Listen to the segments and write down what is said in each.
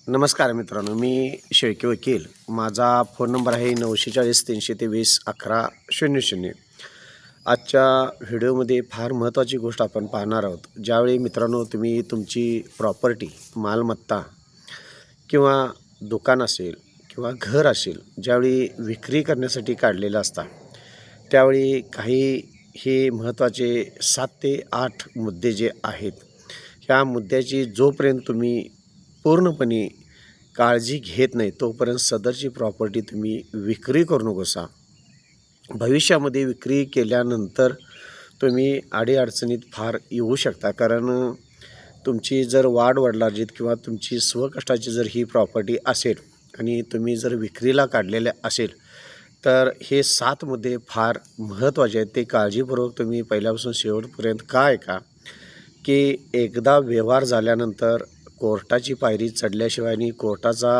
नमस्कार मित्रांनो, मी शेळके वकील. माझा फोन नंबर आहे 940 323 1100. आजच्या व्हिडिओमध्ये फार महत्त्वाची गोष्ट आपण पाहणार आहोत. ज्यावेळी मित्रांनो तुम्ही तुमची प्रॉपर्टी, मालमत्ता किंवा दुकान असेल किंवा घर असेल, ज्यावेळी विक्री करण्यासाठी काढलेलं असता, त्यावेळी काही हे महत्त्वाचे 7 ते 8 मुद्दे जे आहेत, ह्या मुद्द्याची जोपर्यंत तुम्ही पूर्णपणे काळजी घेत नाही तोपर्यंत सदरची प्रॉपर्टी तुम्ही विक्री करू नकोसा. भविष्यामध्ये विक्री केल्यानंतर तुम्ही अडीअडचणीत फार येऊ शकता. कारण तुमची जर वाढवडिलार्जित किंवा तुमची स्वकष्टाची जर ही प्रॉपर्टी असेल आणि तुम्ही जर विक्रीला काढलेले असेल, तर हे 7 मुद्दे फार महत्त्वाचे आहेत. ते काळजीपूर्वक तुम्ही पहिल्यापासून शेवटपर्यंत काय का की एकदा व्यवहार झाल्यानंतर कोर्टाची पायरी चढल्याशिवाय आणि कोर्टाचा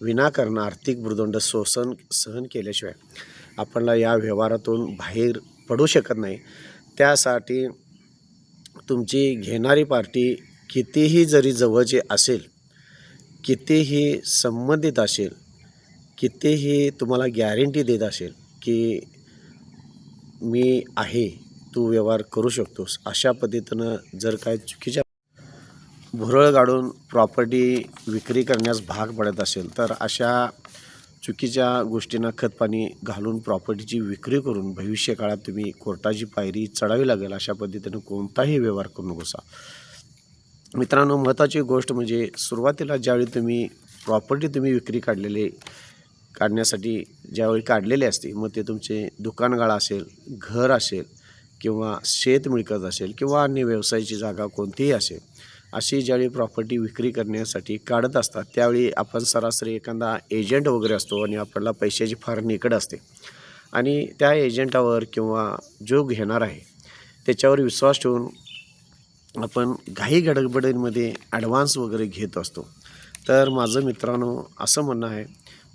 विनाकारण आर्थिक भुर्दंड सहन केल्याशिवाय आपल्याला या व्यवहारातून बाहेर पडू शकत नाही. त्यासाठी तुमची घेणारी पार्टी कितीही जरी जवळची असेल, कितीही संबंधित असेल, कितीही तुम्हाला गॅरंटी देत असेल की मी आहे, तू व्यवहार करू शकतोस, अशा पद्धतीनं जर काय चुकीच्या भुरळ गाडून प्रॉपर्टी विक्री करण्यास भाग पडत असेल, तर अशा चुकीच्या गोष्टींना खतपाणी घालून प्रॉपर्टीची विक्री करून भविष्य काळात तुम्ही कोर्टाची पायरी चढावी लागेल अशा पद्धतीनं कोणताही व्यवहार करू नकोसा. मित्रांनो, महत्त्वाची गोष्ट म्हणजे सुरुवातीला ज्यावेळी तुम्ही प्रॉपर्टी विक्री काढण्यासाठी ज्यावेळी काढलेले असते, मग ते तुमचे दुकानगाळा असेल, घर असेल किंवा शेत मिळकत असेल किंवा अन्य व्यवसायाची जागा कोणतीही असेल, अशी ज्यावेळी प्रॉपर्टी विक्री करण्यासाठी काढत असतात, त्यावेळी आपण सरासरी एखादा एजंट वगैरे असतो आणि आपल्याला पैशाची फार निकड असते आणि त्या एजंटावर किंवा जो घेणार आहे त्याच्यावर विश्वास ठेवून आपण घाई गडबडीमध्ये ॲडव्हान्स वगैरे घेत असतो. तर माझं मित्रांनो असं म्हणणं आहे,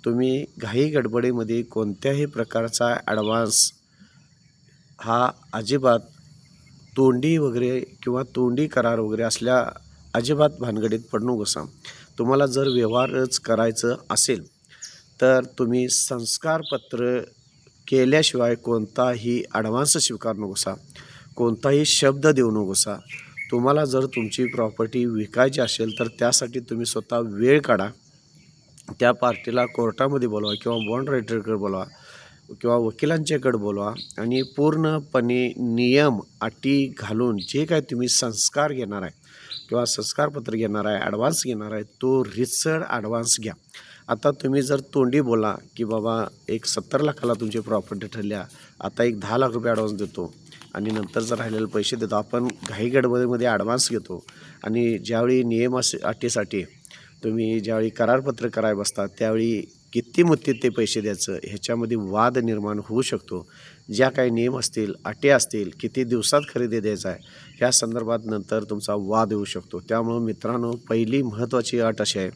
तुम्ही घाई गडबडीमध्ये कोणत्याही प्रकारचा ॲडव्हान्स हा अजिबात तोंडी वगैरे किंवा तोंडी करार वगैरे असल्या अजिबात भानगडीत पडू नकोसा. तुम्हाला जर व्यवहारच करायचं असेल तर तुम्ही संस्कारपत्र केल्याशिवाय कोणताही ॲडव्हान्स स्वीकारू नकोसा, कोणताही शब्द देऊ नकोसा. तुम्हाला जर तुमची प्रॉपर्टी विकायची असेल तर त्यासाठी तुम्ही स्वतः वेळ काढा. त्या पार्टीला कोर्टामध्ये बोलवा किंवा बॉन्ड रायटरकडे बोलवा किंवा वकिलांच्याकडे बोलवा आणि पूर्णपणे नियम अटी घालून जे काय तुम्ही संस्कार घेणार आहे किंवा संस्कारपत्र घेणार आहे, ॲडव्हान्स घेणार आहे, तो रितसर ॲडव्हान्स घ्या. आता तुम्ही जर तोंडी बोला की बाबा एक 70 लाखाला तुमची प्रॉपर्टी ठरल्या, आता एक 10 लाख रुपये ॲडव्हान्स देतो आणि नंतर जर राहिलेले पैसे देतो, आपण घाई गडबडीमध्ये ॲडव्हान्स घेतो आणि ज्यावेळी नियम अटीसाठी तुम्ही ज्यावेळी करारपत्र करायला बसता त्यावेळी किती मुदतीत ते पैसे द्यायचं ह्याच्यामध्ये वाद निर्माण होऊ शकतो. ज्या काही नियम असतील, अटी असतील, किती दिवसात खरेदी द्यायचा आहे, ह्या संदर्भात नंतर तुमचा वाद येऊ शकतो. त्यामुळं मित्रांनो, पहिली महत्त्वाची अट अशी आहे,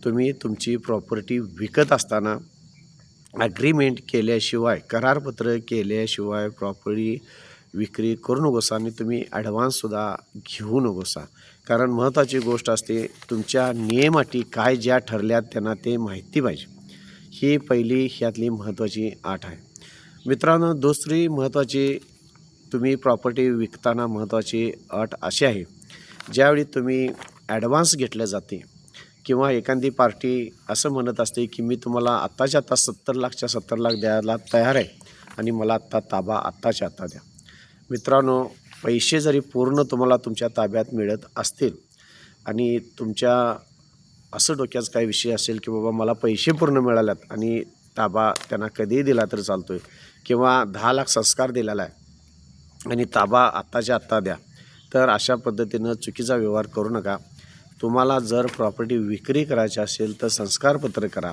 तुम्ही तुमची प्रॉपर्टी विकत असताना ॲग्रीमेंट केल्याशिवाय, करारपत्र केल्याशिवाय प्रॉपर्टी विक्री करू नकोसा आणि तुम्ही ॲडव्हान्ससुद्धा घेऊ नकोसा. कारण महत्त्वाची गोष्ट असते, तुमच्या नियम अटी काय ज्या ठरल्यात त्यांना ते माहिती पाहिजे. ही पहिली ह्यातली महत्त्वाची अट आहे. मित्रांनो, दुसरी महत्त्वाची तुम्ही प्रॉपर्टी विकताना महत्त्वाची अट अशी आहे, ज्यावेळी तुम्ही ॲडव्हान्स घेतल्या जाते किंवा एखादी पार्टी असं म्हणत असते की मी तुम्हाला आत्ताच्या आत्ता 70 लाखच्या 70 लाख द्यायला तयार आहे आणि मला आत्ता ताबा आत्ताच्या आत्ता द्या. मित्रांनो, पैसे जरी पूर्ण तुम्हाला तुमच्या ताब्यात मिळत असतील आणि तुमच्या असं डोक्याचा काही विषय असेल की बाबा मला पैसे पूर्ण मिळाल्यात आणि ताबा त्यांना कधीही दिला तरी चालतो आहे किंवा 10 लाख संस्कार दिलेला आहे आणि ताबा आत्ताच्या आत्ता द्या, तर अशा पद्धतीनं चुकीचा व्यवहार करू नका. तुम्हाला जर प्रॉपर्टी विक्री करायची असेल तर संस्कारपत्र करा.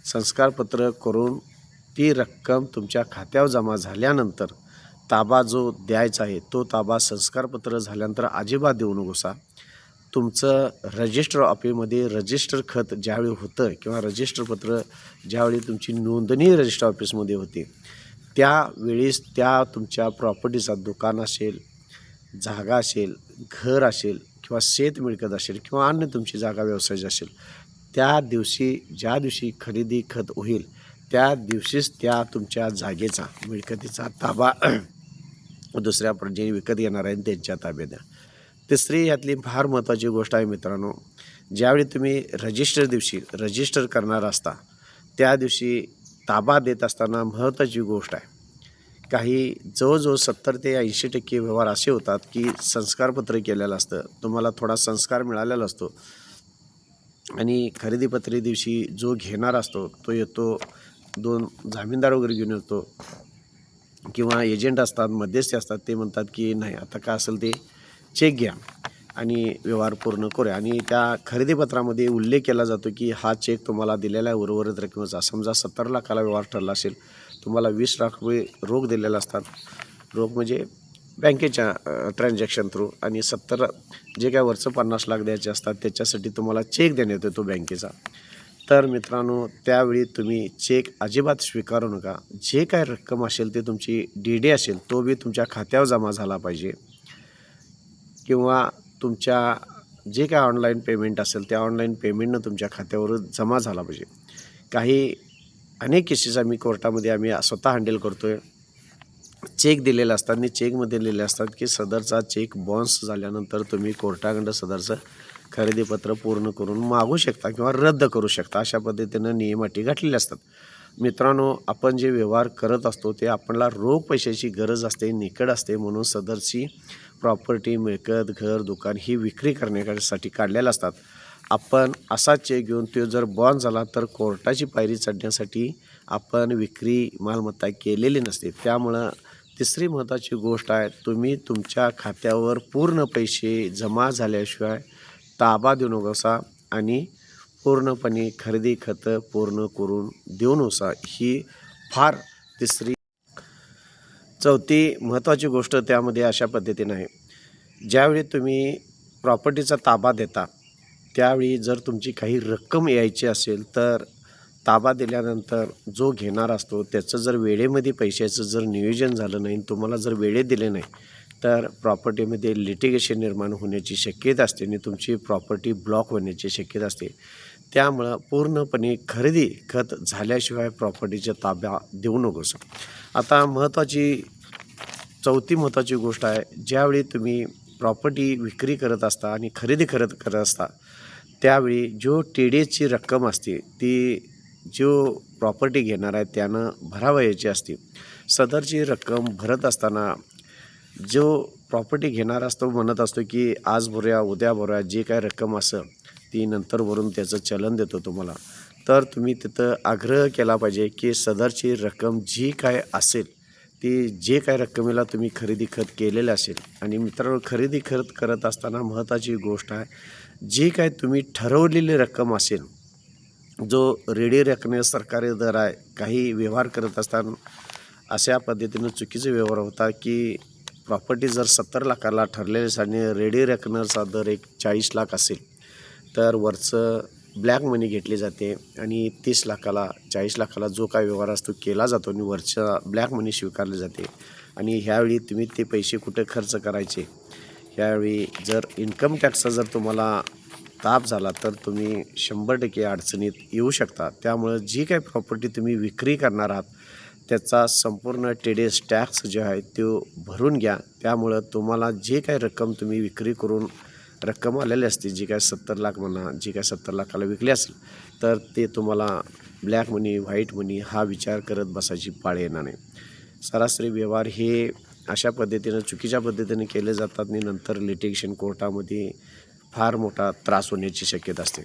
संस्कारपत्र करून ती रक्कम तुमच्या खात्यावर जमा झाल्यानंतर ताबा जो द्यायचा आहे तो ताबा संस्कारपत्र झाल्यानंतर अजिबात देऊ नकोसा. तुमचं रजिस्टर ऑफिसमध्ये रजिस्टर खत ज्यावेळी होतं किंवा रजिस्टरपत्र ज्यावेळी तुमची नोंदणी रजिस्टर ऑफिसमध्ये होते, त्यावेळेस त्या तुमच्या प्रॉपर्टीचा दुकान असेल, जागा असेल, घर असेल किंवा शेत मिळकत असेल किंवा अन्य तुमची जागा व्यवसायाची असेल, त्या दिवशी ज्या दिवशी खरेदी खत होईल त्या दिवशीच त्या तुमच्या जागेचा मिळकतीचा ताबा दुसऱ्या जे विकत घेणार आहेत त्यांच्या ताब्यात द्या. तिसरी यातली फार महत्त्वाची गोष्ट आहे मित्रांनो, ज्यावेळी तुम्ही रजिस्टर करणार असता त्या दिवशी ताबा देत असताना महत्त्वाची गोष्ट आहे, काही जवळजवळ 70 ते 80% व्यवहार असे होतात की संस्कारपत्र केलेलं असतं, तुम्हाला थोडा संस्कार मिळालेला असतो आणि खरेदीपत्री दिवशी जो घेणार असतो तो येतो, 2 जामीनदार वगैरे घेऊन येतो किंवा एजंट असतात, मध्यस्थी असतात, ते म्हणतात की नाही आता काय असेल ते चेक घ्या आणि व्यवहार पूर्ण करूया. आणि त्या खरेदीपत्रामध्ये उल्लेख केला जातो की हा चेक तुम्हाला दिलेला आहे उर्वरित रकमेचा. समजा 70 लाखाला व्यवहार ठरला असेल, तुम्हाला 20 लाख रुपये रोख दिलेले असतात, रोख म्हणजे बँकेच्या ट्रान्झॅक्शन थ्रू, आणि 70 जे काय वरचं 50 लाख द्यायचे असतात त्याच्यासाठी तुम्हाला चेक देण्यात येतो बँकेचा. तर मित्रांनो, त्यावेळी तुम्ही चेक अजिबात स्वीकारू नका. जे काय रक्कम असेल ते तुमची डी असेल तो बी तुमच्या खात्यावर जमा झाला पाहिजे, किंवा तुमच्या जे काय ऑनलाईन पेमेंट असेल त्या ऑनलाईन पेमेंटनं तुमच्या खात्यावर जमा झाला पाहिजे. अनेक केसेस आम्ही कोर्टामध्ये स्वतः हँडल करतो आहे. चेक दिलेले असतात आणि चेकमध्ये लिहिले असतात की सदरचा चेक बाउन्स झाल्यानंतर तुम्ही कोर्टाकडं सदरचं खरेदीपत्र पूर्ण करून मागू शकता किंवा रद्द करू शकता. अशा पद्धतीनं नियम अटी घातलेले असतात. मित्रांनो, आपण जे व्यवहार करत असतो ते आपल्याला रोख पैशाची गरज असते, निकड असते, म्हणून सदरची प्रॉपर्टी, मिळकत, घर, दुकान ही विक्री करण्यासाठी काढलेलं असतात. आपण असा चेक घेऊन तो जर बॉन्ड झाला तर कोर्टाची पायरी चढण्यासाठी आपण विक्री मालमत्ता केलेली नसते. त्यामुळं तिसरी महत्त्वाची गोष्ट आहे, तुम्ही तुमच्या खात्यावर पूर्ण पैसे जमा झाल्याशिवाय ताबा देऊ नकोसा आणि पूर्णपणे खरेदी खतं पूर्ण करून देऊ नकोसा. ही फार चौथी महत्त्वाची गोष्ट त्यामध्ये अशा पद्धतीनं आहे, ज्यावेळी तुम्ही प्रॉपर्टीचा ताबा देता त्यावेळी जर तुमची काही रक्कम यायची असेल तर ताबा दिल्यानंतर जो घेणार असतो त्याचं जर वेळेमध्ये पैशाचं जर नियोजन झालं नाही, तुम्हाला जर वेळेत दिले नाही तर प्रॉपर्टीमध्ये लिटिगेशन निर्माण होण्याची शक्यता असते आणि तुमची प्रॉपर्टी ब्लॉक होण्याची शक्यता असते. त्यामुळं पूर्णपणे खरेदी खत झाल्याशिवाय प्रॉपर्टीचा ताबा देऊ नकोस. आता चौथी महत्त्वाची गोष्ट आहे, ज्यावेळी तुम्ही प्रॉपर्टी विक्री करत असता आणि खरेदी करत असता त्यावेळी जो टीडीएसची रक्कम असते ती जो प्रॉपर्टी घेणार आहे त्यानं भरावयाची असते. सदरची रक्कम भरत असताना जो प्रॉपर्टी घेणार असतो म्हणत असतो की आज भरूया, उद्या भरूया, जे काय रक्कम असेल ती नंतर भरून त्याचं चलन देतो तुम्हाला. तर तुम्ही तिथं आग्रह केला पाहिजे की सदरची रक्कम जी काय असेल ती जे काय रक्कमेला तुम्ही खरेदी खत केलेलं असेल, आणि मित्रांनो खरेदी खत करत असताना महत्त्वाची गोष्ट आहे, जी काय तुम्ही ठरवलेली रक्कम असेल, जो रेडी रकमे सरकारी दर आहे, काही व्यवहार करत असताना अशा पद्धतीनं चुकीचे व्यवहार होतात की प्रॉपर्टी जर 70 लाखाला ठरलेली आणि रेडी रकमेचा दर एक 40 लाख असेल तर वरचं ब्लॅक मनी घेतली जाते आणि 30 लाखाला 40 लाखाला जो काय व्यवहार असतो केला जातो आणि वरच्या ब्लॅक मनी स्वीकारले जाते. आणि ह्यावेळी तुम्ही ते पैसे कुठे खर्च करायचे, ह्यावेळी जर इन्कम टॅक्सचा जर तुम्हाला ताप झाला तर तुम्ही 100% अडचणीत येऊ शकता. त्यामुळं जी काही प्रॉपर्टी तुम्ही विक्री करणार आहात त्याचा संपूर्ण टीडीएस टॅक्स जो आहे तो भरून घ्या. त्यामुळं तुम्हाला जे काही रक्कम तुम्ही विक्री करून रक्कम आलेली असते, जी काय 70 लाख म्हणा, जी काय 70 लाखाला विकली असेल तर ते तुम्हाला ब्लॅक मनी, व्हाईट मनी हा विचार करत बसायची पाळ येणार नाही. सरासरी व्यवहार हे अशा पद्धतीनं चुकीच्या पद्धतीने केले जातात आणि नंतर लिटिगेशन कोर्टामध्ये फार मोठा त्रास होण्याची शक्यता असते.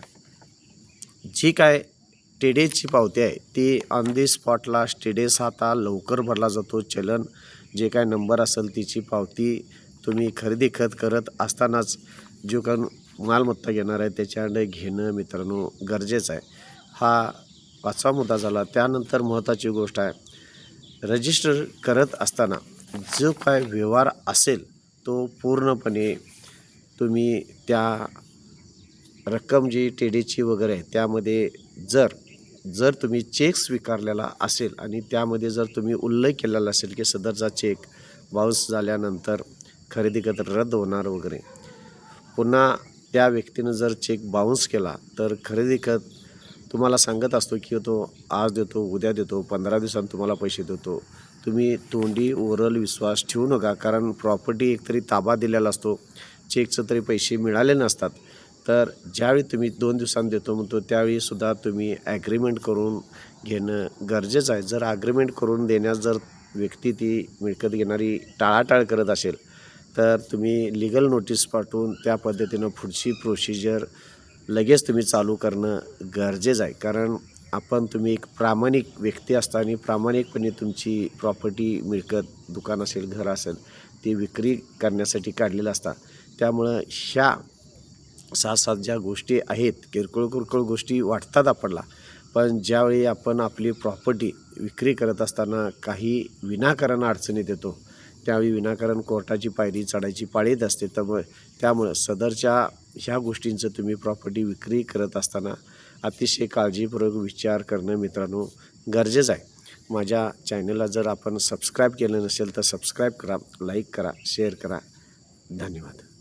जी काय टीडीएसची पावती आहे ती ऑन दी स्पॉटला टीडीएस आता लवकर भरला जातो. चलन जे काय नंबर असेल तिची पावती तुम्ही खरेदी खत करत असतानाच जो काय मालमत्ता घेणार आहे त्याच्याकडे घेणं मित्रांनो गरजेचं आहे. हा 5वा मुद्दा झाला. त्यानंतर महत्त्वाची गोष्ट आहे, रजिस्टर करत असताना जो काय व्यवहार असेल तो पूर्णपणे तुम्ही त्या रक्कम जी टीडीची वगैरे आहे त्यामध्ये जर तुम्ही चेक स्वीकारलेला असेल आणि त्यामध्ये जर तुम्ही उल्लेख केलेला असेल की सदरचा चेक बाउन्स झाल्यानंतर खरेदी खत रद्द होणार वगैरे, पुन्हा त्या व्यक्तीनं जर चेक बाउन्स केला तर खरेदी खत तुम्हाला सांगत असतो की तो आज देतो, उद्या देतो, 15 दिवसांनी तुम्हाला पैसे देतो. तुम्ही तोंडी ओरल विश्वास ठेवू नका, कारण प्रॉपर्टी एकतरी ताबा दिलेला असतो, चेकचं तरी पैसे मिळाले नसतात. तर ज्यावेळी तुम्ही 2 दिवसांनी देतो म्हणतो त्यावेळीसुद्धा तुम्ही ॲग्रीमेंट करून घेणं गरजेचं आहे. जर ॲग्रीमेंट करून देण्यास जर व्यक्ती ती मिळकत घेणारी टाळाटाळ करत असेल, तर तुम्ही लीगल नोटीस पाठवून त्या पद्धतीनं पुढची प्रोसिजर लगेच तुम्ही चालू करणं गरजेचं आहे. कारण तुम्ही एक प्रामाणिक व्यक्ती असता आणि प्रामाणिकपणे तुमची प्रॉपर्टी, मिळकत, दुकान असेल, घर असेल, ती विक्री करण्यासाठी काढलेलं असता. त्यामुळं ह्या 6-7 ज्या गोष्टी आहेत, किरकोळ गोष्टी वाटतात आपल्याला, पण ज्यावेळी आपण आपली प्रॉपर्टी विक्री करत असताना काही विनाकारण अडचणीत येतो, त्यावेळी विनाकारण कोर्टाची पायरी चढायची पाळी येत असते. त्यामुळं सदरच्या ह्या गोष्टींचं तुम्ही प्रॉपर्टी विक्री करत असताना अतिशय काळजीपूर्वक विचार करणं मित्रांनो गरजेचं आहे. माझ्या चॅनलला जर आपण सबस्क्राईब केलं नसेल तर सबस्क्राईब करा, लाईक करा, शेअर करा. धन्यवाद.